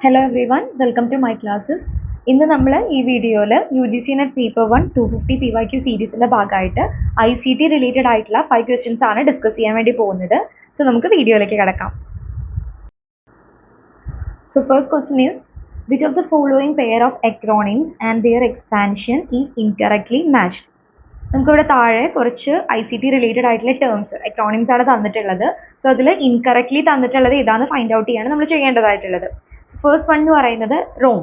Hello everyone, welcome to my classes. ഇന്ന് നമ്മൾ ഈ വീഡിയോയിൽ UGC NET പേപ്പർ 1 250 PYQ സീരീസിന്റെ ഭാഗമായിട്ട് ICT റിലേറ്റഡ് ആയിട്ടുള്ള 5 ക്വസ്റ്റ്യൻസ് ആണ് ഡിസ്കസ് ചെയ്യാൻ വേണ്ടി പോകുന്നത്. സോ നമുക്ക് വീഡിയോയിലേക്ക് കടക്കാം. So first question is, which of the following pair of acronyms and their expansion is incorrectly matched? നമുക്കിവിടെ താഴെ കുറച്ച് ICT റിലേറ്റഡ് ആയിട്ടുള്ള ടേംസ് എക്രോണിംസ് ആണ് തന്നിട്ടുള്ളത്. സോ അതിൽ ഇൻകറക്റ്റ്ലി തന്നിട്ടുള്ളത് ഏതാണെന്ന് ഫൈൻഡ് ഔട്ട് ചെയ്യാണ് നമ്മൾ ചെയ്യേണ്ടതായിട്ടുള്ളത്. സോ ഫസ്റ്റ് വൺ എന്ന് പറയുന്നത് റോം,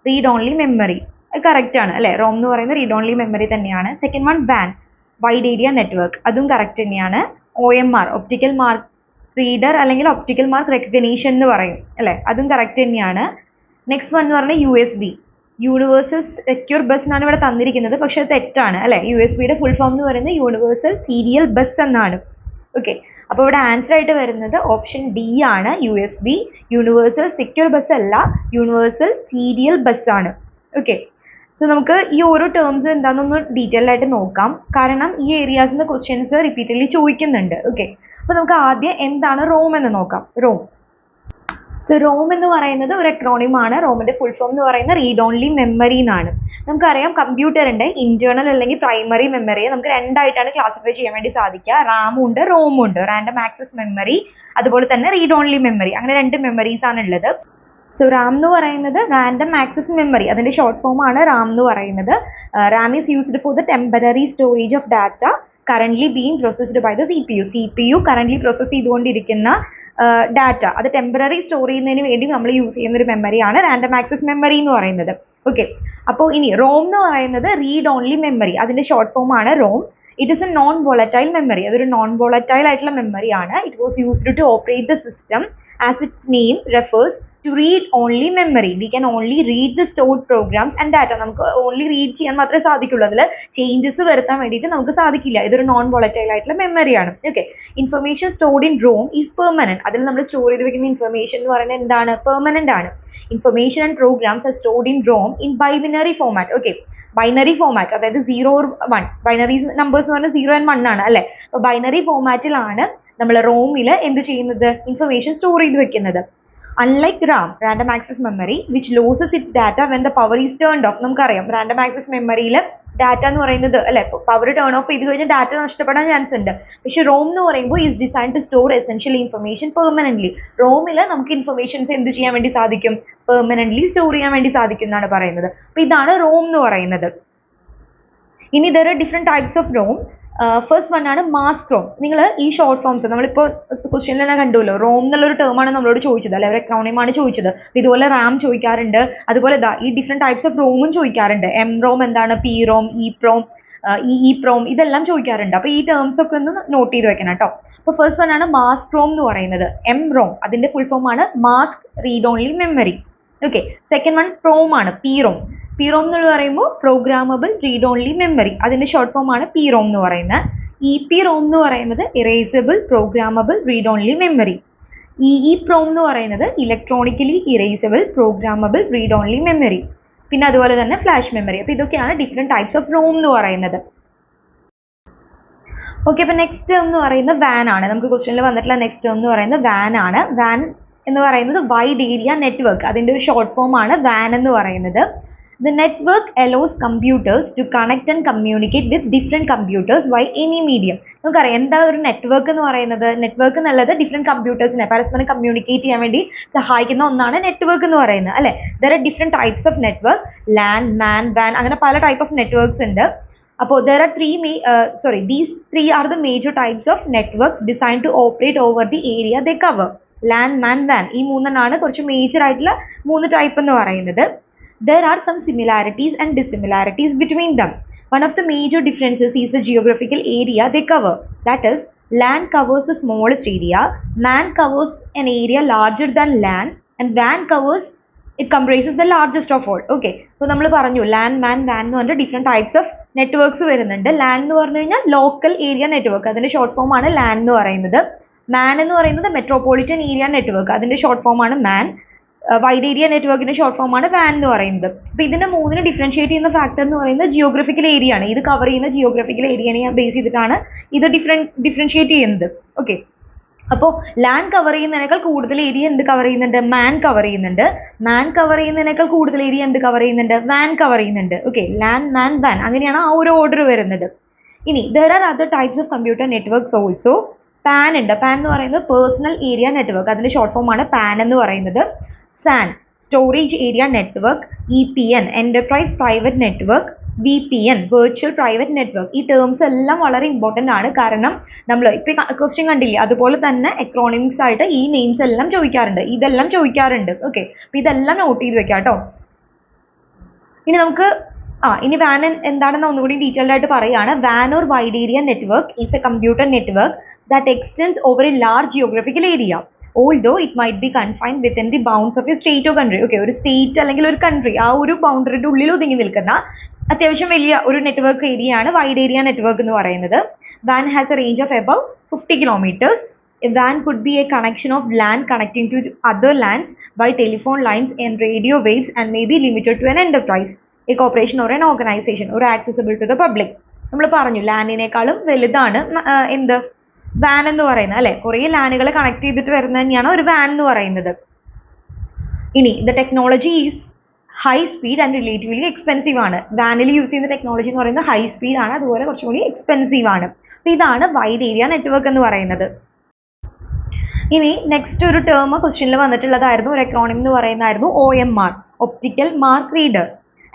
റീഡ് ഓൺലി മെമ്മറി. അത് കറക്റ്റ് ആണ് അല്ലേ? റോം എന്ന് പറയുന്നത് റീഡ് ഓൺലി മെമ്മറി തന്നെയാണ്. Second one van, wide area network, അതും കറക്റ്റ് തന്നെയാണ്. OMR, ഒപ്റ്റിക്കൽ മാർക്ക് റീഡർ അല്ലെങ്കിൽ ഒപ്റ്റിക്കൽ മാർക്ക് റെക്കഗ്നീഷൻ എന്ന് പറയും അല്ലേ? അതും കറക്റ്റ് തന്നെയാണ്. നെക്സ്റ്റ് വൺ എന്ന് പറഞ്ഞാൽ USB, യൂണിവേഴ്സൽ സെക്യൂർ ബസ് എന്നാണ് ഇവിടെ തന്നിരിക്കുന്നത്, പക്ഷെ അത് തെറ്റാണ് അല്ലെ? USB-യുടെ ഫുൾ ഫോം എന്ന് പറയുന്നത് യൂണിവേഴ്സൽ സീരിയൽ ബസ് എന്നാണ്. ഓക്കെ, അപ്പോൾ ഇവിടെ ആൻസർ ആയിട്ട് വരുന്നത് ഓപ്ഷൻ ഡി ആണ്. USB യൂണിവേഴ്സൽ സെക്യൂർ ബസ് അല്ല, യൂണിവേഴ്സൽ സീരിയൽ ബസ് ആണ്. ഓക്കെ, സോ നമുക്ക് ഈ ഓരോ ടേംസ് എന്താണെന്നൊന്ന് ഡീറ്റെയിൽ ആയിട്ട് നോക്കാം, കാരണം ഈ ഏരിയാസിന്റെ ക്വസ്റ്റ്യൻസ് റിപ്പീറ്റഡ്ലി ചോദിക്കുന്നുണ്ട്. ഓക്കെ, അപ്പോൾ നമുക്ക് ആദ്യം എന്താണ് റോം എന്ന് നോക്കാം. റോം, സോ റോം എന്ന് പറയുന്നത് ഒരു അക്രോണിം ആണ്. റോമിന്റെ ഫുൾ ഫോം എന്ന് പറയുന്നത് റീഡ് ഓൺലി മെമ്മറി എന്നാണ്. നമുക്കറിയാം കമ്പ്യൂട്ടറിന്റെ ഇന്റേണൽ അല്ലെങ്കിൽ പ്രൈമറി മെമ്മറിയെ നമുക്ക് രണ്ടായിട്ടാണ് ക്ലാസിഫൈ ചെയ്യാൻ വേണ്ടി സാധിക്കുക. റാമും ഉണ്ട്, റോമും ഉണ്ട്. റാൻഡം ആക്സസ് മെമ്മറി, അതുപോലെ തന്നെ റീഡ് ഓൺലി മെമ്മറി, അങ്ങനെ രണ്ട് മെമ്മറീസ് ആണ് ഉള്ളത്. സോ റാം എന്ന് പറയുന്നത് റാൻഡം ആക്സസ് മെമ്മറി, അതിന്റെ ഷോർട്ട് ഫോം ആണ് റാം എന്ന് പറയുന്നത്. RAM is used for the temporary storage of data currently being processed by the CPU currently process ചെയ്തുകൊണ്ടിരിക്കുന്ന ഡാറ്റ അത് ടെമ്പററി സ്റ്റോർ ചെയ്യുന്നതിന് വേണ്ടി നമ്മൾ യൂസ് ചെയ്യുന്ന ഒരു മെമ്മറിയാണ് റാൻഡം ആക്സസ് മെമ്മറി എന്ന് പറയുന്നത്. ഓക്കെ, അപ്പോൾ ഇനി റോം എന്ന് പറയുന്നത് റീഡ് ഓൺലി മെമ്മറി, അതിന്റെ ഷോർട്ട് ഫോം ആണ് ROM. It is a non volatile memory, അതൊരു നോൺ വോളറ്റൈൽ ആയിട്ടുള്ള മെമ്മറി ആണ്. It was used to operate the system as its name refers to read only memory. We can only read the stored programs and data. നമുക്ക് only read ചെയ്യാൻ മാത്രമേ സാധിക്കുള്ളൂ, അതിൽ changes വരുത്താൻ വേണ്ടിയിട്ട് നമുക്ക് സാധിക്കില്ല. ഇതൊരു നോൺ വോളറ്റൈൽ ആയിട്ടുള്ള മെമ്മറിയാണ്. Okay, information stored in ROM is permanent. അതിൽ നമ്മൾ സ്റ്റോർ ചെയ്ത് വെക്കുന്ന ഇൻഫർമേഷൻ എന്ന് പറയുന്നത് എന്താണ്? പെർമനന്റ് ആണ്. Information and programs are stored in ROM in binary format. Okay, binary format, അതായത് 0 or 1, ബൈനറി നമ്പേഴ്സ് എന്ന് പറഞ്ഞാൽ 0 and 1 ആണ് അല്ലെ? അപ്പോൾ ബൈനറി ഫോമാറ്റിലാണ് നമ്മൾ റോമിൽ എന്ത് ചെയ്യുന്നത്? ഇൻഫർമേഷൻ സ്റ്റോർ ചെയ്ത് വെക്കുന്നത്. Unlike RAM, random access memory, which loses its data when the power is turned off. നമുക്കറിയാം റാൻഡം ആക്സസ് മെമ്മറിയിൽ ഡാറ്റ എന്ന് പറയുന്നത് അല്ലെ, പവർ ടേൺ ഓഫ് ചെയ്ത് കഴിഞ്ഞാൽ ഡാറ്റ നഷ്ടപ്പെടാൻ ചാൻസ് ഉണ്ട്. പക്ഷെ റോം എന്ന് പറയുമ്പോൾ is design to store essential information permanently. റോമിൽ നമുക്ക് ഇൻഫർമേഷൻസ് എന്ത് ചെയ്യാൻ വേണ്ടി സാധിക്കും? പെർമനന്റ്ലി സ്റ്റോർ ചെയ്യാൻ വേണ്ടി സാധിക്കും എന്നാണ് പറയുന്നത്. അപ്പോൾ ഇതാണ് റോം എന്ന് പറയുന്നത്. ഇനി there are different types of ROM. First one ആണ് മാസ്ക് റോം. നിങ്ങൾ ഈ ഷോർട്ട് ഫോംസ് നമ്മളിപ്പോൾ ക്വസ്റ്റ്യനിൽ തന്നെ കണ്ടുല്ലോ, റോം എന്നുള്ളൊരു ടേമാണ് നമ്മളോട് ചോദിച്ചത് അല്ലെ, ഒരു എക്രോണിമാണ് ചോദിച്ചത്. ഇതുപോലെ റാം ചോദിക്കാറുണ്ട്, അതുപോലെ ഈ ഡിഫറെന്റ് ടൈപ്സ് ഓഫ് റോമും ചോദിക്കാറുണ്ട്. എം റോം എന്താണ്, P Rome, E PROM, E PROM, ഇതെല്ലാം ചോദിക്കാറുണ്ട്. അപ്പോൾ ഈ ടേംസ് ഒക്കെ ഒന്ന് നോട്ട് ചെയ്ത് വെക്കണം കേട്ടോ. അപ്പോൾ ഫസ്റ്റ് വൺ ആണ് മാസ്ക് റോം എന്ന് പറയുന്നത്. എം റോം, അതിന്റെ ഫുൾ ഫോം ആണ് mask read only memory. Okay, second one PROM ആണ്, പി റോം. പി റോം എന്ന് പറയുമ്പോൾ പ്രോഗ്രാമബിൾ റീഡ് ഓൺലി മെമ്മറി, അതിന്റെ ഷോർട്ട് ഫോം ആണ് പി റോം എന്ന് പറയുന്നത്. ഇ റോം എന്ന് പറയുന്നത് erasable programmable read only memory. E PROM എന്ന് പറയുന്നത് electronically erasable programmable read only memory. പിന്നെ അതുപോലെ തന്നെ ഫ്ലാഷ് മെമ്മറി. അപ്പോൾ ഇതൊക്കെയാണ് ഡിഫറെന്റ് ടൈപ്സ് ഓഫ് റോം എന്ന് പറയുന്നത്. ഓക്കെ, അപ്പോൾ നെക്സ്റ്റ് ടേം എന്ന് പറയുന്നത് വാൻ ആണ്. നമുക്ക് ക്വസ്റ്റ്യനിൽ വന്നിട്ടുള്ള നെക്സ്റ്റ് ടേം എന്ന് പറയുന്നത് വാൻ ആണ്. വാൻ എന്ന് പറയുന്നത് വൈഡ് ഏരിയ നെറ്റ്വർക്ക്, അതിന്റെ ഒരു ഷോർട്ട് ഫോം ആണ് വാൻ എന്ന് പറയുന്നത്. The network allows computers to connect and communicate with different computers via any medium. നമുക്കറിയാം എന്താ ഒരു നെറ്റ്വർക്ക് എന്ന് പറയുന്നത്? നെറ്റ്വർക്ക് എന്നുള്ളത് ഡിഫറെന്റ് കമ്പ്യൂട്ടേഴ്സിനെ പരസ്പരം കമ്മ്യൂണിക്കേറ്റ് ചെയ്യാൻ വേണ്ടി സഹായിക്കുന്ന ഒന്നാണ് നെറ്റ്വർക്ക് എന്ന് പറയുന്നത് അല്ലെ? There are different types of network, LAN, MAN, WAN, അങ്ങനെ പല ടൈപ്പ് ഓഫ് നെറ്റ്വർക്ക്സ് ഉണ്ട്. അപ്പോൾ these three are the major types of networks designed to operate over the area they cover. LAN, MAN, WAN, ഈ മൂന്നെണ്ണമാണ് കുറച്ച് major ആയിട്ടുള്ള 3 type എന്ന് പറയുന്നത്. There are some similarities and dissimilarities between them. One of the major differences is the geographical area they cover. That is, LAN covers the smallest area, MAN covers an area larger than LAN, and WAN comprises the largest of all. Okay, so നമ്മൾ പറഞ്ഞു LAN, MAN, WAN എന്ന് പറഞ്ഞ different types of networks വരുന്നുണ്ട്. LAN എന്ന് പറഞ്ഞു കഴിഞ്ഞാൽ local area network, അതിന്റെ short form ആണ് LAN എന്ന് പറയുന്നത്. MAN എന്ന് പറയുന്നത് മെട്രോപൊളിറ്റൻ ഏരിയ നെറ്റ്വർക്ക്, അതിന്റെ ഷോർട്ട് ഫോം ആണ് MAN. വൈഡ് ഏരിയ നെറ്റ്വർക്കിന്റെ ഷോർട്ട് ഫോം ആണ് വാൻ എന്ന് പറയുന്നത്. അപ്പോൾ ഇതിന്റെ മൂന്നിനെ ഡിഫറൻഷിയേറ്റ് ചെയ്യുന്ന ഫാക്ടർ എന്ന് പറയുന്നത് ജിയോഗ്രഫിക്കൽ ഏരിയ ആണ്. ഇത് കവർ ചെയ്യുന്ന ജിയോഗ്രഫിക്കൽ ഏരിയനെ ബേസ് ചെയ്തിട്ടാണ് ഇത് ഡിഫറൻഷിയേറ്റ് ചെയ്യുന്നത്. ഓക്കെ, അപ്പോൾ ലാൻഡ് കവർ ചെയ്യുന്നതിനേക്കാൾ കൂടുതൽ ഏരിയ എന്ത് കവർ ചെയ്യുന്നുണ്ട്? മാൻ കവർ ചെയ്യുന്നുണ്ട്. മാൻ കവർ ചെയ്യുന്നതിനേക്കാൾ കൂടുതൽ ഏരിയ എന്ത് കവർ ചെയ്യുന്നുണ്ട്? വാൻ കവർ ചെയ്യുന്നുണ്ട്. ഓക്കെ, ലാൻഡ്, മാൻ, വാൻ, അങ്ങനെയാണ് ആ ഒരു ഓർഡർ വരുന്നത്. ഇനി there are other types of computer networks also. Pan ഉണ്ട്. പാൻ എന്ന് പറയുന്നത് പേഴ്സണൽ ഏരിയ നെറ്റ്വർക്ക്, അതിന്റെ ഷോർട്ട് ഫോം ആണ് പാൻ എന്ന് പറയുന്നത്. San, storage area network. EPN, enterprise private network. VPN, virtual private network. ഈ ടേംസ് എല്ലാം വളരെ ഇമ്പോർട്ടൻ്റ് ആണ്. കാരണം നമ്മൾ ഇപ്പം ക്വസ്റ്റ്യൻ കണ്ടില്ലേ, അതുപോലെ തന്നെ എക്കണോമിക്സ് ആയിട്ട് ഈ നെയിംസ് എല്ലാം ചോദിക്കാറുണ്ട്, ഇതെല്ലാം ചോദിക്കാറുണ്ട്. ഓക്കെ, അപ്പം ഇതെല്ലാം നോട്ട് ചെയ്ത് വെക്കാം കേട്ടോ. ഇനി നമുക്ക് ഇനി വാൻ എന്താണെന്ന് ഒന്നുകൂടി ഡീറ്റെയിൽഡ് ആയിട്ട് പറയുകയാണ്. വാൻ or wide area network is a computer network that extends over a large geographical area, although it might be confined within the bounds of a state or country. Okay, ഒരു state അല്ലെങ്കിൽ ഒരു country ആ ഒരു ബൗണ്ടറിയുടെ ഉള്ളിൽ ഒതുങ്ങി നിൽക്കുന്ന അത്യാവശ്യം വലിയ ഒരു നെറ്റ്വർക്ക് ഏരിയ ആണ് വൈഡ് ഏരിയ നെറ്റ്വർക്ക് എന്ന് പറയുന്നത്. Van has A range of above 50 kilometers. A WAN could be a connection of land connecting to other lands by telephone lines and radio waves and may be limited to an enterprise, a corporation or an organization, or accessible to the public. നമ്മൾ പറഞ്ഞു ലാൻഡിനേക്കാളും വലുതാണ് എന്ത് van എന്ന് പറയുന്നത് അല്ലെ. കുറേ ലാനുകളെ connect ചെയ്തിട്ട് വരുന്നത് തന്നെയാണ് ഒരു വാൻ എന്ന് പറയുന്നത്. ഇനി the technology is high speed and relatively expensive ആണ്. വാനിൽ യൂസ് ചെയ്യുന്ന ടെക്നോളജി എന്ന് പറയുന്നത് ഹൈ സ്പീഡ് ആണ്, അതുപോലെ കുറച്ചും കൂടി എക്സ്പെൻസീവ് ആണ്. അപ്പോൾ ഇതാണ് വൈഡ് ഏരിയ നെറ്റ്വർക്ക് എന്ന് പറയുന്നത്. ഇനി നെക്സ്റ്റ് ഒരു ടേം ക്വസ്റ്റ്യനിൽ വന്നിട്ടുള്ളതായിരുന്നു, ഒരു എക്രോണിം എന്ന് പറയുന്നതായിരുന്നു OMR, optical mark reader.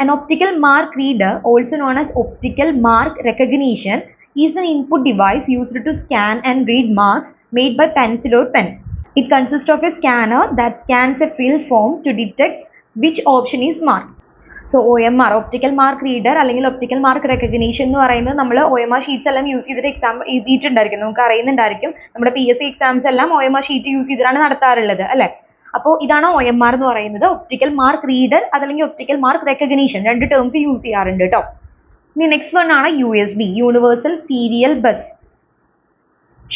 An optical mark reader, also known as optical mark recognition, is an input device used to scan and read marks made by pencil or pen. It consists of a scanner that scans a fill form to detect which option is marked. So OMR, optical mark reader അല്ലെങ്കിൽ optical mark recognition എന്ന് പറയുന്നത് നമ്മൾ OMR sheets എല്ലാം use ചെയ്തിട്ട് exam എഴുതിയിട്ടുണ്ടായിരിക്കും, നമുക്ക് അറിയുന്നുണ്ടായിരിക്കും. നമ്മുടെ PSC എക്സാംസ് എല്ലാം OMR ഷീറ്റ് യൂസ് ചെയ്തിട്ടാണ് നടത്താറുള്ളത് അല്ലേ. അപ്പോൾ ഇതാണ് OMR എന്ന് പറയുന്നത്, ഒപ്റ്റിക്കൽ മാർക്ക് റീഡർ അതല്ലെങ്കിൽ ഒപ്റ്റിക്കൽ മാർക്ക് റെക്കഗ്നീഷൻ. രണ്ട് ടേംസ് യൂസ് ചെയ്യാറുണ്ട് കേട്ടോ. ഇനി നെക്സ്റ്റ് വൺ ആണ് USB, universal serial bus.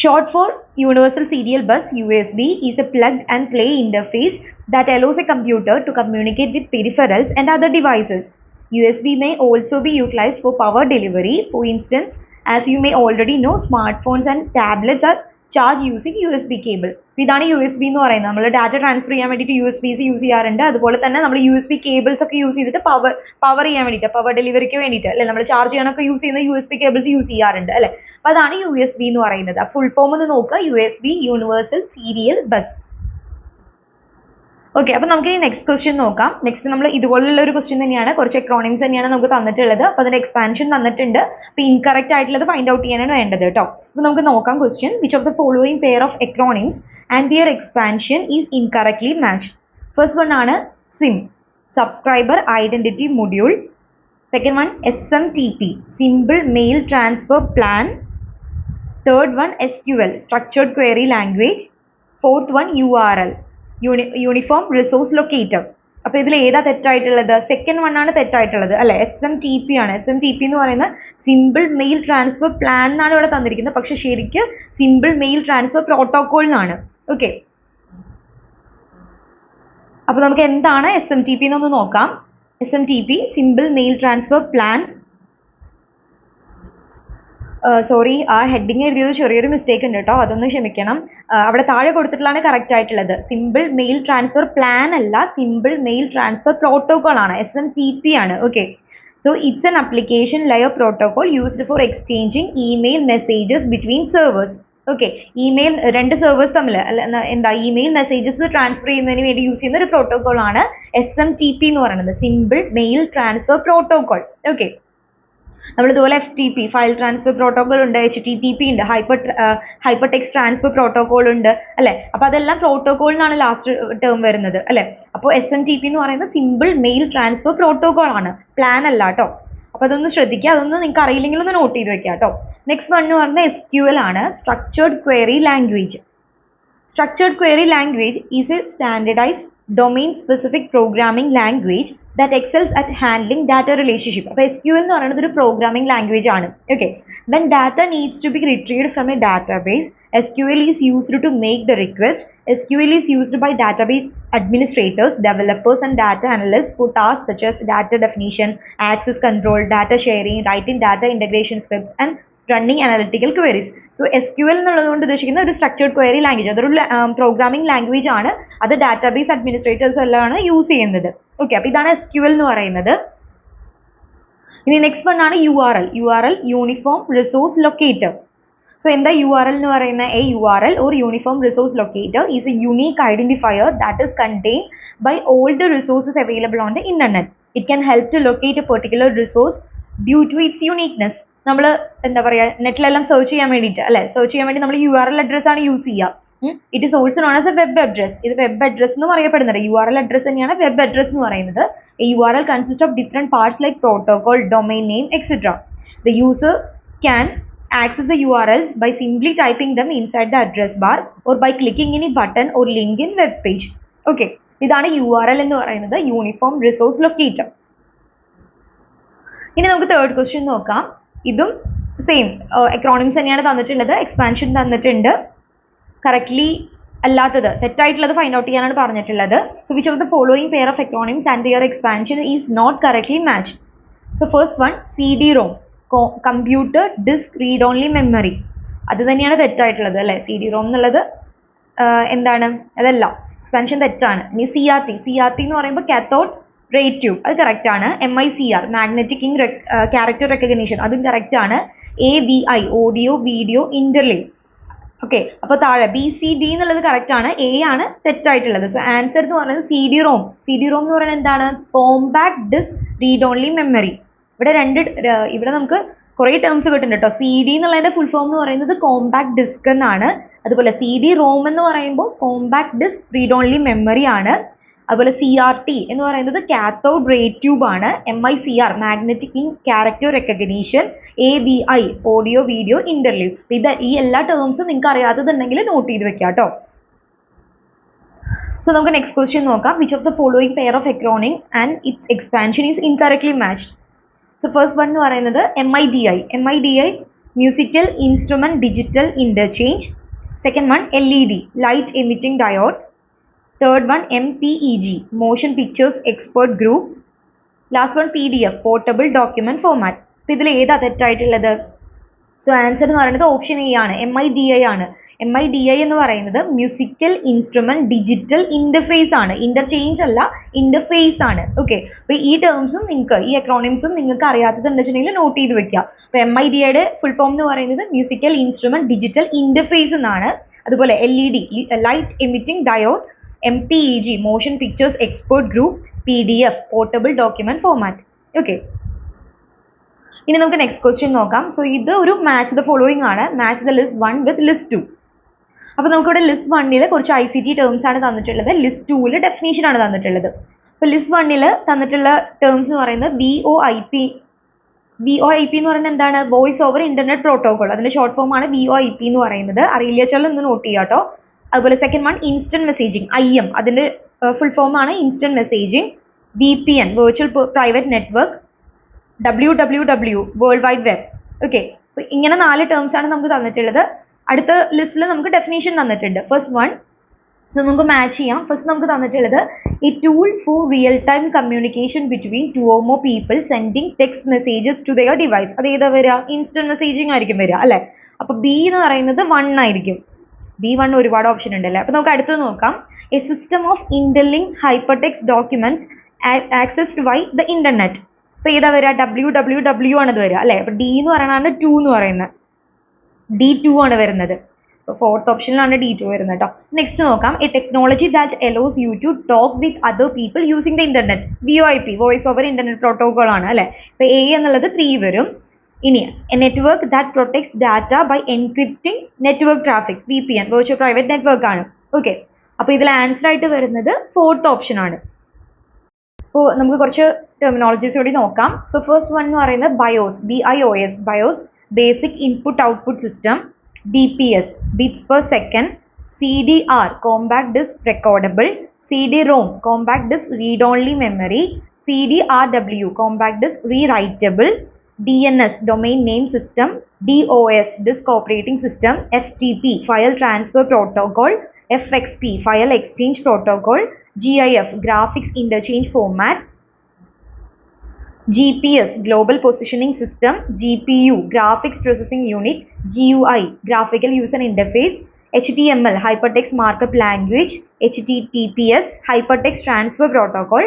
Short for universal serial bus, USB is a plug and play interface that allows a computer to communicate with peripherals and other devices. USB may also be utilized for power delivery. For instance, as you may already know, smartphones and tablets are charge using USB cable. ഇതാണ് USB എന്ന് പറയുന്നത്. നമ്മൾ data transfer ചെയ്യാൻ വേണ്ടിയിട്ട് USBs use ചെയ്യാറുണ്ട്. അതുപോലെ തന്നെ നമ്മൾ USB കേബിൾസ് ഒക്കെ യൂസ് ചെയ്തിട്ട് പവർ ചെയ്യാൻ വേണ്ടിയിട്ട്, പവർ ഡെലിവറിക്ക് വേണ്ടിയിട്ട് അല്ലെ, നമ്മൾ ചാർജ് ചെയ്യാനൊക്കെ യൂസ് ചെയ്യുന്ന USB കേബിൾസ് യൂസ് ചെയ്യാറുണ്ട് അല്ലെ. അപ്പോൾ അതാണ് USB എന്ന് പറയുന്നത്. ഫുൾ ഫോം ഒന്ന് നോക്കുക, USB, universal serial bus. Okay, അപ്പോൾ നമുക്ക് ഈ നെക്സ്റ്റ് ക്വസ്റ്റ്യൻ നോക്കാം. നെക്സ്റ്റ് നമ്മൾ ഇതുപോലുള്ള ഒരു ക്വസ്റ്റ്യൻ തന്നെയാണ്, കുറച്ച് എക്രോണിംസ് തന്നെയാണ് നമുക്ക് തന്നിട്ടുള്ളത്. അപ്പോൾ അതിന്റെ എക്സ്പാൻഷൻ തന്നിട്ടുണ്ട്. അപ്പോൾ ഇൻകറക്റ്റ് ആയിട്ടുള്ളത് ഫൈൻഡ് ഔട്ട് ചെയ്യാനാണ് വേണ്ടത് കേട്ടോ. അപ്പോൾ നമുക്ക് നോക്കാം question. Which of the following pair of acronyms and their expansion is incorrectly matched? First one ആണ് SIM, subscriber identity module. Second one SMTP, simple mail transfer plan. Third one SQL, structured query language. Fourth one URL, uniform resource locator. അപ്പോൾ ഇതിൽ ഏതാ തെറ്റായിട്ടുള്ളത്? Second one ആണ് തെറ്റായിട്ടുള്ളത് അല്ലെ. SMTP ആണ്. SMTP എന്ന് പറയുന്നത് simple mail transfer plan എന്നാണ് ഇവിടെ തന്നിരിക്കുന്നത്, പക്ഷെ ശരിക്ക് സിമ്പിൾ മെയിൽ ട്രാൻസ്ഫർ പ്രോട്ടോകോൾ എന്നാണ്. ഓക്കെ, അപ്പോൾ നമുക്ക് എന്താണ് SMTP എന്നൊന്ന് നോക്കാം. SMTP, simple mail transfer plan. Sorry, ആ ഹെഡിങ് എഴുതിയത് ചെറിയൊരു മിസ്റ്റേക്ക് ഉണ്ട് കേട്ടോ, അതൊന്ന് ക്ഷമിക്കണം. അവിടെ താഴെ കൊടുത്തിട്ടുള്ളതാണ് കറക്റ്റ് ആയിട്ടുള്ളത്. സിമ്പിൾ മെയിൽ ട്രാൻസ്ഫർ പ്ലാൻ അല്ല, സിമ്പിൾ മെയിൽ ട്രാൻസ്ഫർ പ്രോട്ടോകോൾ ആണ്, SMTP ആണ്. Okay, so it's an application layer protocol used for exchanging email messages between servers. Okay, email രണ്ട് സെർവേഴ്സ് തമ്മിൽ എന്താ ഇമെയിൽ മെസ്സേജസ് ട്രാൻസ്ഫർ ചെയ്യുന്നതിന് വേണ്ടി യൂസ് ചെയ്യുന്ന ഒരു പ്രോട്ടോകോൾ ആണ് SMTP എന്ന് പറയുന്നത്, simple mail transfer protocol. Okay, നമ്മളിതുപോലെ FTP, ഫയൽ ട്രാൻസ്ഫർ പ്രോട്ടോകോൾ ഉണ്ട്, HTTP ഉണ്ട്, ഹൈപ്പർ ടെക്സ്റ്റ് ട്രാൻസ്ഫർ പ്രോട്ടോകോൾ ഉണ്ട് അല്ലെ. അപ്പോൾ അതെല്ലാം പ്രോട്ടോകോൾ എന്നാണ് ലാസ്റ്റ് ടേം വരുന്നത് അല്ലെ. അപ്പോൾ SMTP എന്ന് പറയുന്നത് സിമ്പിൾ മെയിൽ ട്രാൻസ്ഫർ പ്രോട്ടോകോൾ ആണ്, പ്ലാൻ അല്ല കേട്ടോ. അപ്പോൾ അതൊന്ന് ശ്രദ്ധിക്കുക, അതൊന്ന് നിങ്ങൾക്ക് അറിയില്ലെങ്കിൽ ഒന്ന് നോട്ട് ചെയ്ത് വെക്കുക കേട്ടോ. നെക്സ്റ്റ് വൺ എന്ന് പറയുന്നത് SQL ആണ്, structured query language. Structured query language is a standardized domain-specific programming language that excels at handling data relationship. അപ്പോൾ SQL എന്ന് പറയുന്നത് ഒരു പ്രോഗ്രാമിംഗ് ലാംഗ്വേജ് ആണ്. Okay, when data needs to be retrieved from a database, SQL is used to make the request. SQL is used by database administrators, developers, and data analysts for tasks such as data definition, access control, data sharing, writing data integration scripts, and running analytical queries. So SQL എന്നുള്ളതുകൊണ്ട് ഉദ്ദേശിക്കുന്ന ഒരു structured query language, അതൊരു programming language ആണ്. അത് database administrators എല്ലാം use ചെയ്യുന്നത്. Okay, അപ്പോൾ ഇതാണ് SQL എന്ന് പറയുന്നത്. ഇനി നെക്സ്റ്റ് വൺ ആണ് URL uniform resource locator. So എന്താ URL എന്ന് പറയുന്ന a URL or uniform resource locator is a unique identifier that is contained by all the resources available on the internet. It can help to locate a particular resource due to its uniqueness. നമ്മൾ എന്താ പറയുക, നെറ്റിലെല്ലാം search ചെയ്യാൻ വേണ്ടിയിട്ട് അല്ലെ, search ചെയ്യാൻ വേണ്ടി നമ്മൾ URL address ആണ് യൂസ് ചെയ്യുക. It is also known as A web address. ഇത് വെബ് അഡ്രസ് എന്ന് പറയപ്പെടുന്നത്. URL അഡ്രസ് തന്നെയാണ് വെബ് അഡ്രസ് എന്ന് പറയുന്നത്. A URL consists of different parts like protocol, domain name, etc. The user can access the URLs by simply typing them inside the address bar or by clicking any button or link in web page. Okay, ഇതാണ് URL എന്ന് പറയുന്നത്, uniform resource locator. ഇനി നമുക്ക് third question നോക്കാം. ഇതും same എക്രോണിംസ് തന്നെയാണ് തന്നിട്ടുള്ളത്, expansion തന്നിട്ടുണ്ട്. കറക്റ്റ്ലി അല്ലാത്തത്, തെറ്റായിട്ടുള്ളത് ഫൈൻഡ് ഔട്ട് ചെയ്യാനാണ് പറഞ്ഞിട്ടുള്ളത്. So which of the following pair of acronyms and their expansion is not correctly matched. So first one CD-ROM, computer disc read only memory. അത് തന്നെയാണ് തെറ്റായിട്ടുള്ളത് അല്ലേ. CD-ROM എന്നുള്ളത് എന്താണ്, അതല്ല, എക്സ്പാൻഷൻ തെറ്റാണ്. ഇനി CRT എന്ന് പറയുമ്പോൾ കാത്തോഡ് റേ ട്യൂബ്, അത് കറക്റ്റ് ആണ്. MICR magnetic ink character recognition, അതും കറക്റ്റ് ആണ്. AVI audio video interleave. Okay, അപ്പോൾ താഴെ BCD എന്നുള്ളത് കറക്റ്റ് ആണ്, A ആണ് തെറ്റായിട്ടുള്ളത്. സോ ആൻസർ എന്ന് പറയുന്നത് CD-ROM. CD-ROM എന്ന് പറയുന്നത് എന്താണ്, compact disc read only memory. ഇവിടെ നമുക്ക് കുറേ ടേംസ് കിട്ടുന്നുണ്ട് കേട്ടോ. CD എന്നുള്ളതിന്റെ ഫുൾ ഫോം എന്ന് പറയുന്നത് കോമ്പാക്ട് ഡിസ്ക് എന്നാണ്. അതുപോലെ CD-ROM എന്ന് പറയുമ്പോൾ compact disc read only memory ആണ്. അതുപോലെ CRT എന്ന് പറയുന്നത് കാത്തോഡ് റേ ട്യൂബ് ആണ്. MICR magnetic ink character recognition. AVI audio video interleave. ഈ എല്ലാ ടേംസും നിങ്ങൾക്ക് അറിയാത്തതുണ്ടെങ്കിൽ നോട്ട് ചെയ്ത് വെക്കാം കേട്ടോ. സോ നമുക്ക് നെക്സ്റ്റ് ക്വസ്റ്റ്യൻ നോക്കാം. Which of the following pair of acronym and its expansion is incorrectly matched. So first one എന്ന് പറയുന്നത് MIDI musical instrument digital interchange. Second one LED light emitting diode. Third one MPEG motion pictures expert group. Last one PDF portable document format. അപ്പോൾ ഇതിൽ ഏതാ തെറ്റായിട്ടുള്ളത്? So answer എന്ന് പറയുന്നത് option A ആണ്, MIDI ആണ്. MIDI എന്ന് പറയുന്നത് മ്യൂസിക്കൽ ഇൻസ്ട്രുമെന്റ് ഡിജിറ്റൽ ഇന്റർഫേസ് ആണ്, ഇന്റർചേഞ്ച് അല്ല, ഇന്റർഫേസ് ആണ്. ഓക്കെ, അപ്പോൾ ഈ ടേംസും നിങ്ങൾക്ക്, ഈ അക്രോണിംസും നിങ്ങൾക്ക് അറിയാത്തതുണ്ടെന്നുണ്ടെങ്കിൽ നോട്ട് ചെയ്ത് വെക്കുക. അപ്പോൾ MIDIയുടെ ഫുൾ ഫോം എന്ന് പറയുന്നത് മ്യൂസിക്കൽ ഇൻസ്ട്രുമെന്റ് ഡിജിറ്റൽ ഇന്റർഫേസ് എന്നാണ്. അതുപോലെ LED light emitting diode. MPEG motion pictures expert group. PDF portable document format. Okay, ഇനി നമുക്ക് നെക്സ്റ്റ് ക്വസ്റ്റ്യൻ നോക്കാം. സോ ഇത് ഒരു മാച്ച് ദ ഫോളോയിങ് ആണ്, match the list 1 with list 2. അപ്പോൾ നമുക്കിവിടെ ലിസ്റ്റ് 1 കുറച്ച് ICT ടേംസ് ആണ് തന്നിട്ടുള്ളത്, ലിസ്റ്റ് 2 ഡെഫിനേഷൻ ആണ് തന്നിട്ടുള്ളത്. അപ്പോൾ ലിസ്റ്റ് 1 തന്നിട്ടുള്ള ടേംസ് എന്ന് പറയുന്നത് VoIP എന്ന് പറയുന്നത് എന്താണ്, വോയിസ് ഓവർ ഇന്റർനെറ്റ് പ്രോട്ടോകോൾ. അതിന്റെ ഷോർട്ട് ഫോം ആണ് VoIP എന്ന് പറയുന്നത്. അറിയില്ല വെച്ചാൽ ഒന്ന് നോട്ട് ചെയ്യാം കേട്ടോ. അതുപോലെ second one instant messaging, IM, അതിന്റെ ഫുൾ ഫോം ആണ് instant messaging. VPN virtual private network. WWW world wide web. Okay, അപ്പോൾ ഇങ്ങനെ 4 ടേംസ് ആണ് നമുക്ക് തന്നിട്ടുള്ളത്. അടുത്ത ലിസ്റ്റിൽ നമുക്ക് ഡെഫിനേഷൻ തന്നിട്ടുണ്ട്. ഫസ്റ്റ് വൺ, സോ നമുക്ക് മാച്ച് ചെയ്യാം. ഫസ്റ്റ് നമുക്ക് തന്നിട്ടുള്ളത് a tool for real time communication between 2 or more people sending text messages to their device. അത് ഏതാ വരിക, ഇൻസ്റ്റന്റ് മെസ്സേജിങ് ആയിരിക്കും വരിക അല്ലേ. അപ്പോൾ B എന്ന് പറയുന്നത് 1 ആയിരിക്കും. B1 ഒരുപാട് ഓപ്ഷൻ ഉണ്ടല്ലേ. അപ്പോൾ നമുക്ക് അടുത്തത് നോക്കാം. A system of interlink hypertext documents accessed by the internet. അപ്പോൾ ഏതാ വരിക, WWW ആണ് ഇത് വരിക അല്ലേ. അപ്പോൾ D എന്ന് പറയുന്നതാണ് 2 എന്ന് പറയുന്നത്, D2 ആണ് വരുന്നത്. അപ്പോൾ ഫോർത്ത് ഓപ്ഷനിലാണ് D2 വരുന്നത് കേട്ടോ. നെക്സ്റ്റ് നോക്കാം. A technology that allows you to talk with other people using the internet. VoIP voice over internet protocol ആണ് അല്ലേ. അപ്പോൾ A എന്നുള്ളത് 3 വരും. ഇനി a network that protects data by encrypting network traffic. VPN virtual private network ആണ്. Okay, അപ്പോൾ ഇതിൽ answer ആയിട്ട് വരുന്നത് ഫോർത്ത് ഓപ്ഷൻ ആണ്. അപ്പോൾ നമുക്ക് കുറച്ച് ടെർമിനോളജീസ് കൂടി നോക്കാം. സോ ഫസ്റ്റ് വൺ എന്ന് പറയുന്നത് BIOS BIOS basic input output system. BPS bits per second. CDR compact disc recordable. CD-ROM compact disc read only memory. CDRW compact disc rewritable. DNS domain name system. DOS disk operating system. FTP file transfer protocol. FXP file exchange protocol. GIF graphics interchange format. GPS, Global Positioning System, GPU, Graphics Processing Unit, GUI, Graphical User Interface, HTML, Hypertext Markup Language, HTTPS, Hypertext Transfer Protocol,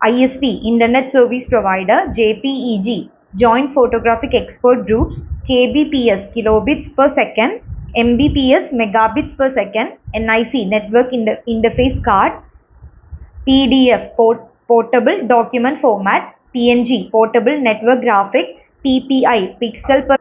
ISP, Internet Service Provider, JPEG, Joint Photographic Export Groups, KBPS, Kilobits per Second, MBPS, Megabits per Second, NIC, Network Interface Card, PDF, Portable Document Format, PNG, Portable Network Graphic, PPI, Pixel per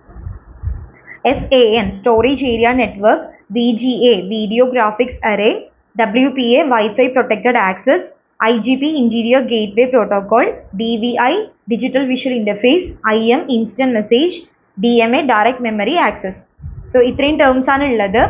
SAN, Storage Area Network, VGA, Video Graphics Array, WPA, Wi-Fi Protected Access, IGP, Interior Gateway Protocol, DVI, Digital Visual Interface, IM, Instant Message, DMA, Direct Memory Access. So ഇത്രയും terms ആണ് ഉള്ളത്.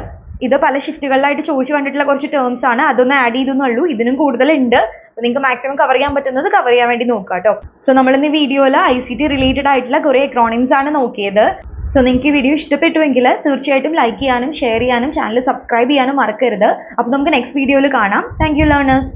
ഇത് പല ഷിഫ്റ്റുകളിലായിട്ട് ചോദിച്ചു കണ്ടിട്ടുള്ള കുറച്ച് terms ആണ്. അതൊന്ന് ആഡ് ചെയ്തെന്നുള്ളൂ. ഇതിനും കൂടുതലുണ്ട്. നിങ്ങൾക്ക് മാക്സിമം കവർ ചെയ്യാൻ പറ്റുന്നത് കവർ ചെയ്യാൻ വേണ്ടി നോക്കുക കേട്ടോ. സോ നമ്മൾ ഇന്ന് വീഡിയോയിൽ ICT റിലേറ്റഡ് ആയിട്ടുള്ള കുറേ എക്രോണിംസ് ആണ് നോക്കിയത്. സോ നിങ്ങൾക്ക് ഈ വീഡിയോ ഇഷ്ടപ്പെട്ടുവെങ്കിൽ തീർച്ചയായിട്ടും ലൈക്ക് ചെയ്യാനും ഷെയർ ചെയ്യാനും ചാനൽ സബ്സ്ക്രൈബ് ചെയ്യാനും മറക്കരുത്. അപ്പോൾ നമുക്ക് നെക്സ്റ്റ് വീഡിയോയിൽ കാണാം. Thank you learners.